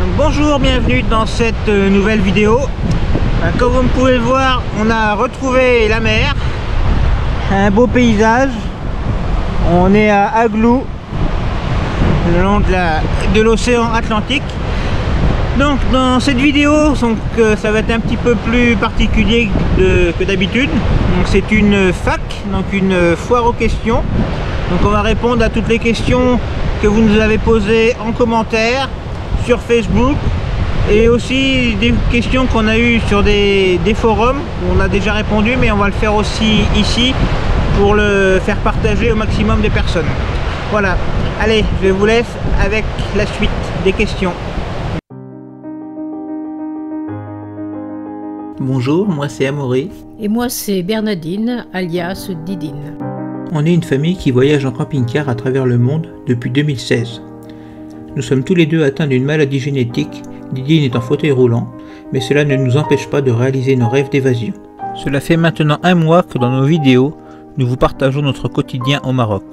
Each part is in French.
Donc, bonjour, bienvenue dans cette nouvelle vidéo. Comme vous pouvez le voir, on a retrouvé la mer, un beau paysage. On est à Aglou, le long de l'océan Atlantique. Donc dans cette vidéo, ça va être un petit peu plus particulier que d'habitude. Donc c'est une FAQ, donc une foire aux questions. Donc on va répondre à toutes les questions que vous nous avez posées en commentaire sur Facebook, et aussi des questions qu'on a eues sur des forums où on a déjà répondu, mais on va le faire aussi ici pour le faire partager au maximum de personnes. Voilà, allez, je vous laisse avec la suite des questions. Bonjour, moi c'est Amaury. Et moi c'est Bernadine, alias Didine. On est une famille qui voyage en camping-car à travers le monde depuis 2016. Nous sommes tous les deux atteints d'une maladie génétique. Didine est en fauteuil roulant, mais cela ne nous empêche pas de réaliser nos rêves d'évasion. Cela fait maintenant un mois que dans nos vidéos, nous vous partageons notre quotidien au Maroc.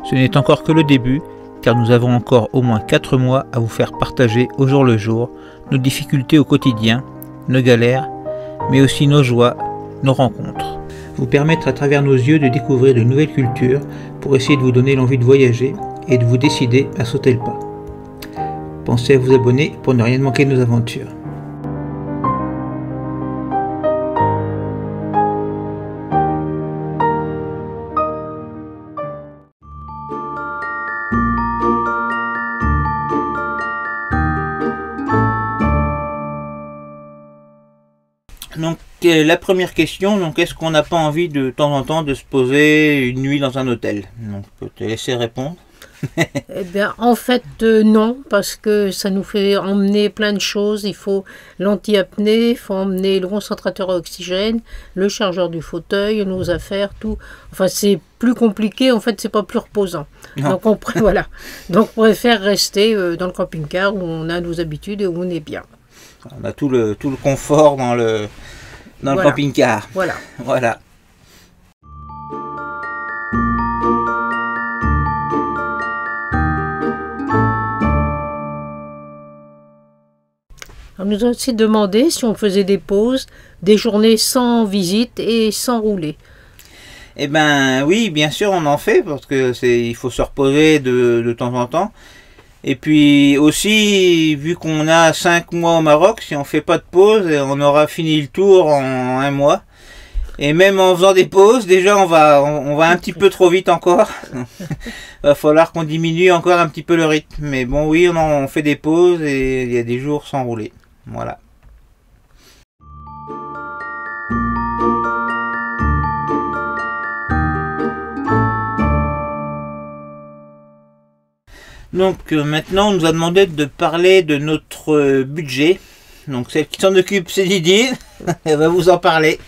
Ce n'est encore que le début, car nous avons encore au moins 4 mois à vous faire partager au jour le jour nos difficultés au quotidien, nos galères, mais aussi nos joies, nos rencontres. Vous permettre à travers nos yeux de découvrir de nouvelles cultures pour essayer de vous donner l'envie de voyager et de vous décider à sauter le pas. Pensez à vous abonner pour ne rien manquer de nos aventures. Donc la première question, donc est-ce qu'on n'a pas envie de temps en temps de se poser une nuit dans un hôtel? Donc je peux te laisser répondre. Eh bien, en fait, non, parce que ça nous fait emmener plein de choses. Il faut l'anti-apnée, il faut emmener le concentrateur à oxygène, le chargeur du fauteuil, nos affaires, tout. Enfin, c'est plus compliqué, en fait, c'est pas plus reposant. Non. Donc, voilà. Donc, on préfère rester dans le camping-car où on a nos habitudes et où on est bien. On a tout le confort dans le camping-car. Voilà. Voilà. On nous a aussi demandé si on faisait des pauses, des journées sans visite et sans rouler. Eh ben oui, bien sûr on en fait, parce que il faut se reposer de temps en temps. Et puis aussi, vu qu'on a 5 mois au Maroc, si on fait pas de pause, on aura fini le tour en un mois. Et même en faisant des pauses, déjà on va un petit peu trop vite encore. Va falloir qu'on diminue encore un petit peu le rythme. Mais bon, oui, on fait des pauses et il y a des jours sans rouler. Voilà. Donc maintenant on nous a demandé de parler de notre budget. Donc celle qui s'en occupe c'est Didine. Elle va vous en parler.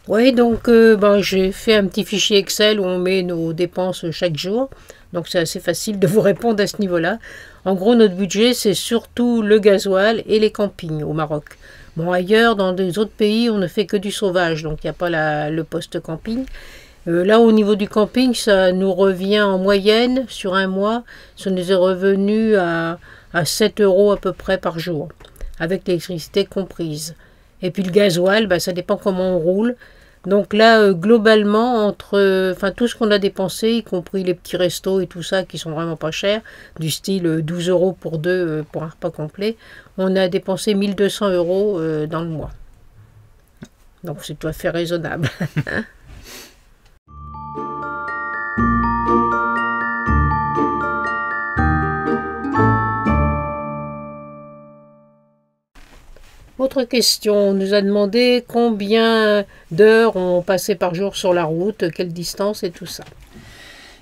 Oui, donc j'ai fait un petit fichier Excel où on met nos dépenses chaque jour. Donc c'est assez facile de vous répondre à ce niveau-là. En gros, notre budget, c'est surtout le gasoil et les campings au Maroc. Bon, ailleurs, dans des autres pays, on ne fait que du sauvage, donc il n'y a pas le poste camping. Là, au niveau du camping, ça nous revient en moyenne, sur un mois, ça nous est revenu à 7 € à peu près par jour, avec l'électricité comprise. Et puis le gasoil, ça dépend comment on roule. Donc là, globalement, tout ce qu'on a dépensé, y compris les petits restos et tout ça, qui sont vraiment pas chers, du style 12 € pour deux pour un repas complet, on a dépensé 1 200 € dans le mois. Donc c'est tout à fait raisonnable. Autre question, on nous a demandé combien d'heures on passait par jour sur la route, quelle distance et tout ça.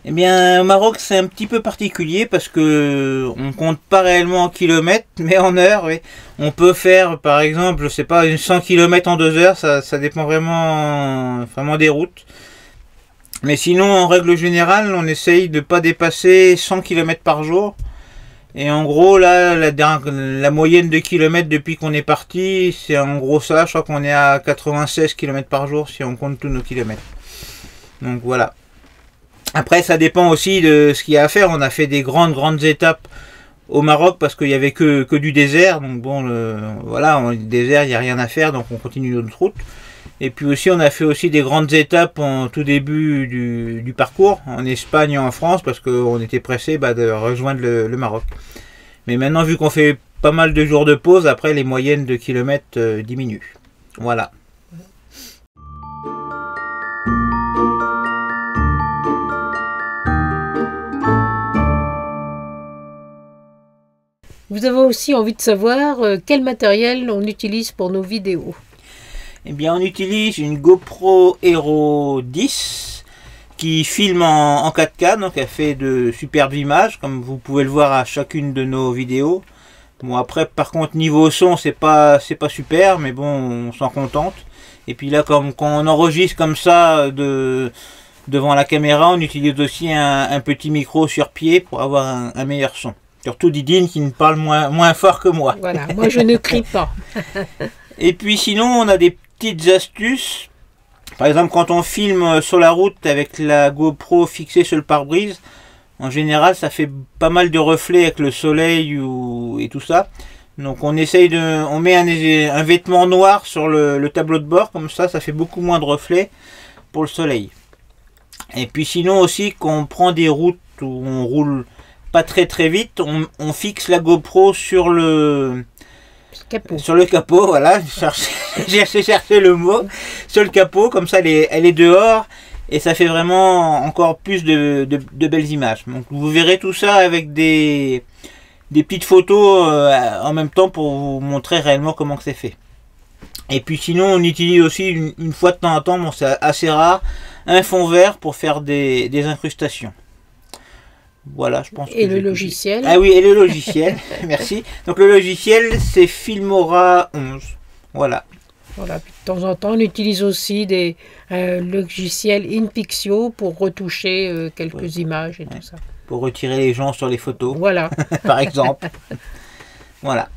Eh bien, au Maroc, c'est un petit peu particulier parce que on compte pas réellement en kilomètres, mais en heures. Oui. On peut faire, par exemple, je sais pas, 100 km en 2 heures, ça dépend vraiment des routes. Mais sinon, en règle générale, on essaye de pas dépasser 100 km par jour. Et en gros, là, la moyenne de kilomètres depuis qu'on est parti, c'est en gros ça. Je crois qu'on est à 96 km par jour si on compte tous nos kilomètres. Donc voilà. Après, ça dépend aussi de ce qu'il y a à faire. On a fait des grandes étapes au Maroc parce qu'il y avait que du désert. Donc bon, voilà, le désert, il n'y a rien à faire, donc on continue notre route. Et puis aussi, on a fait aussi des grandes étapes en tout début du parcours, en Espagne et en France, parce qu'on était pressé de rejoindre le Maroc. Mais maintenant, vu qu'on fait pas mal de jours de pause, après les moyennes de kilomètres diminuent. Voilà. Vous avez aussi envie de savoir quel matériel on utilise pour nos vidéos. Eh bien, on utilise une GoPro Hero 10 qui filme en 4K, donc elle fait de superbes images, comme vous pouvez le voir à chacune de nos vidéos. Bon, après, par contre, niveau son, c'est pas super, mais bon, on s'en contente. Et puis là, quand on enregistre comme ça devant la caméra, on utilise aussi un petit micro sur pied pour avoir un meilleur son. Surtout Didine qui ne parle moins fort que moi. Voilà, moi je ne crie pas. Et puis sinon, on a des petites astuces. Par exemple, quand on filme sur la route avec la GoPro fixée sur le pare-brise, en général, ça fait pas mal de reflets avec le soleil et tout ça. Donc on essaye on met un vêtement noir sur le tableau de bord, comme ça fait beaucoup moins de reflets pour le soleil. Et puis sinon aussi, quand on prend des routes où on roule pas très vite, on fixe la GoPro sur le capot, voilà, j'ai cherché le mot, sur le capot, comme ça elle est dehors, et ça fait vraiment encore plus de belles images. Donc vous verrez tout ça avec des petites photos en même temps pour vous montrer réellement comment c'est fait. Et puis sinon on utilise aussi une fois de temps en temps, bon c'est assez rare, un fond vert pour faire des incrustations. Voilà, je pense. Et le logiciel. Ah oui, et le logiciel, merci. Donc le logiciel, c'est Filmora 11. Voilà. Voilà. Puis de temps en temps, on utilise aussi des logiciels InPixio pour retoucher quelques images et tout ça. Pour retirer les gens sur les photos. Voilà. Par exemple. Voilà.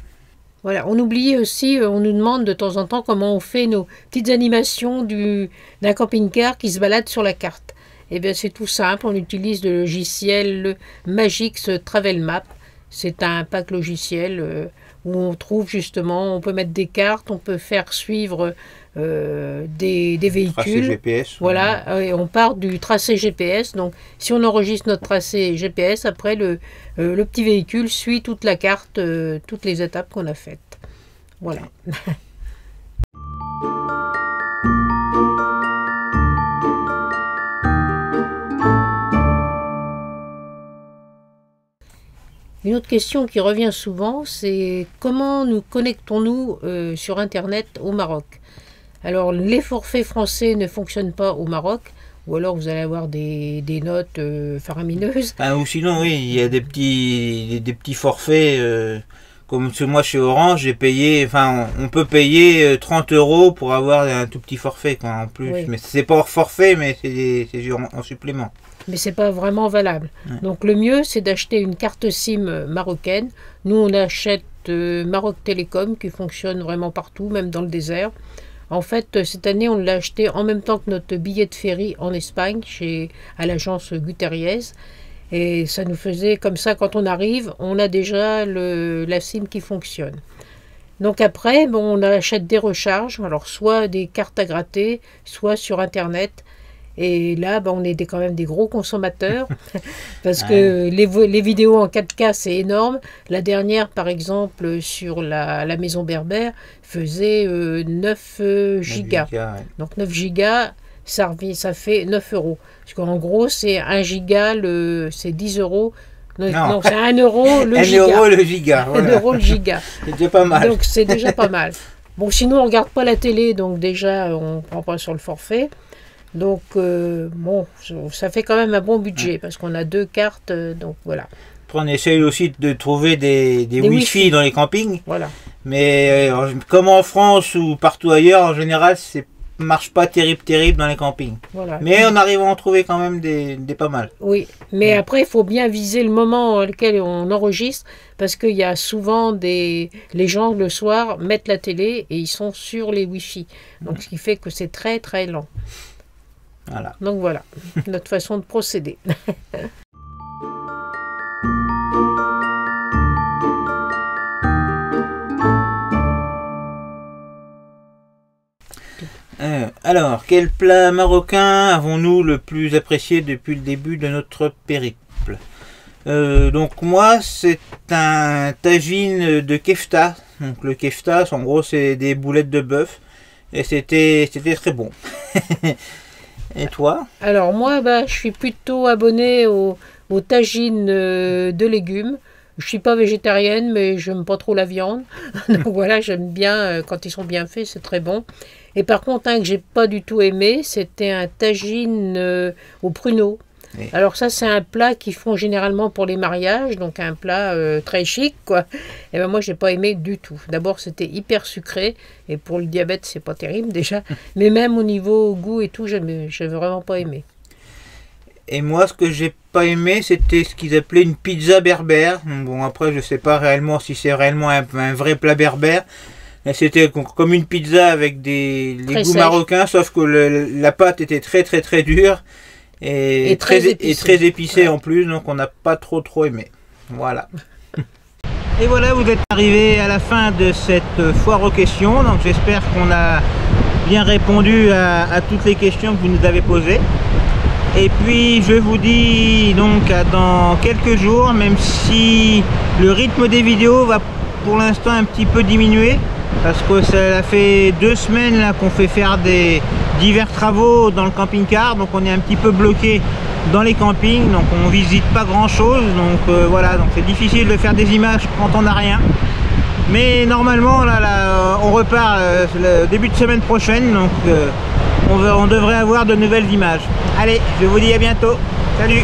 Voilà. On oublie aussi, on nous demande de temps en temps comment on fait nos petites animations d'un camping-car qui se balade sur la carte. Eh bien, c'est tout simple, on utilise le logiciel Magix Travel Map. C'est un pack logiciel où on trouve justement, on peut mettre des cartes, on peut faire suivre des véhicules. Tracé GPS. Voilà, et on part du tracé GPS. Donc, si on enregistre notre tracé GPS, après le petit véhicule suit toute la carte, toutes les étapes qu'on a faites. Voilà. Une autre question qui revient souvent, c'est comment nous connectons-nous sur Internet au Maroc? Alors, les forfaits français ne fonctionnent pas au Maroc, ou alors vous allez avoir des notes faramineuses. Ah, ou sinon, oui, il y a des petits forfaits, comme moi chez Orange, j'ai payé, enfin, on peut payer 30 € pour avoir un tout petit forfait, quoi, en plus. Oui. Mais c'est pas hors forfait, mais c'est en supplément. Mais c'est pas vraiment valable. Ouais. Donc le mieux, c'est d'acheter une carte SIM marocaine. Nous, on achète Maroc Télécom qui fonctionne vraiment partout, même dans le désert. En fait, cette année, on l'a acheté en même temps que notre billet de ferry en Espagne, à l'agence Guterres. Et ça nous faisait comme ça, quand on arrive, on a déjà la SIM qui fonctionne. Donc après, bon, on achète des recharges, alors soit des cartes à gratter, soit sur Internet. Et là, on est quand même des gros consommateurs parce que les vidéos en 4K, c'est énorme. La dernière, par exemple, sur la maison berbère, faisait 9 gigas. Ouais. Donc 9 gigas, ça fait 9 €. Parce qu'en gros, c'est 1 giga, c'est 10 €. Non, c'est 1 € le giga. 1 € le giga. Voilà. 1 € le giga. C'est déjà pas mal. Donc c'est déjà pas mal. Bon, sinon, on ne regarde pas la télé, donc déjà, on ne prend pas sur le forfait. Donc, bon, ça fait quand même un bon budget parce qu'on a 2 cartes, donc voilà. On essaye aussi de trouver des Wi-Fi dans les campings. Voilà. Mais comme en France ou partout ailleurs, en général, ça ne marche pas terrible dans les campings. Voilà. Mais on arrive à en trouver quand même des pas mal. Oui, mais après, il faut bien viser le moment auquel on enregistre parce qu'il y a souvent les gens, le soir, mettent la télé et ils sont sur les Wi-Fi. Donc, ce qui fait que c'est très lent. Voilà. Donc voilà, notre façon de procéder. Alors, quel plat marocain avons-nous le plus apprécié depuis le début de notre périple? Donc moi, c'est un tagine de kefta. Donc le kefta, en gros, c'est des boulettes de bœuf. Et c'était très bon. Et toi? Alors moi, je suis plutôt abonnée aux tagines de légumes. Je suis pas végétarienne, mais j'aime pas trop la viande. Donc voilà, j'aime bien quand ils sont bien faits, c'est très bon. Et par contre, un que j'ai pas du tout aimé, c'était un tagine au pruneau. Oui. Alors ça, c'est un plat qu'ils font généralement pour les mariages, donc un plat très chic, quoi. Et ben moi, j'ai pas aimé du tout. D'abord, c'était hyper sucré, et pour le diabète, c'est pas terrible déjà. Mais même au niveau goût et tout, j'avais vraiment pas aimé. Et moi, ce que j'ai pas aimé, c'était ce qu'ils appelaient une pizza berbère. Bon, après, je sais pas réellement si c'est réellement un vrai plat berbère. C'était comme une pizza avec des goûts marocains, sauf que la pâte était très dure et très épicée en plus, donc on n'a pas trop aimé. Voilà. Et voilà, vous êtes arrivés à la fin de cette foire aux questions, donc j'espère qu'on a bien répondu à toutes les questions que vous nous avez posées. Et puis je vous dis donc dans quelques jours, même si le rythme des vidéos va pour l'instant un petit peu diminuer, parce que ça fait 2 semaines qu'on fait faire divers travaux dans le camping-car, donc on est un petit peu bloqué dans les campings, donc on visite pas grand chose, donc voilà, donc c'est difficile de faire des images quand on n'a rien. Mais normalement là on repart le début de semaine prochaine, donc on devrait avoir de nouvelles images. Allez, je vous dis à bientôt. Salut!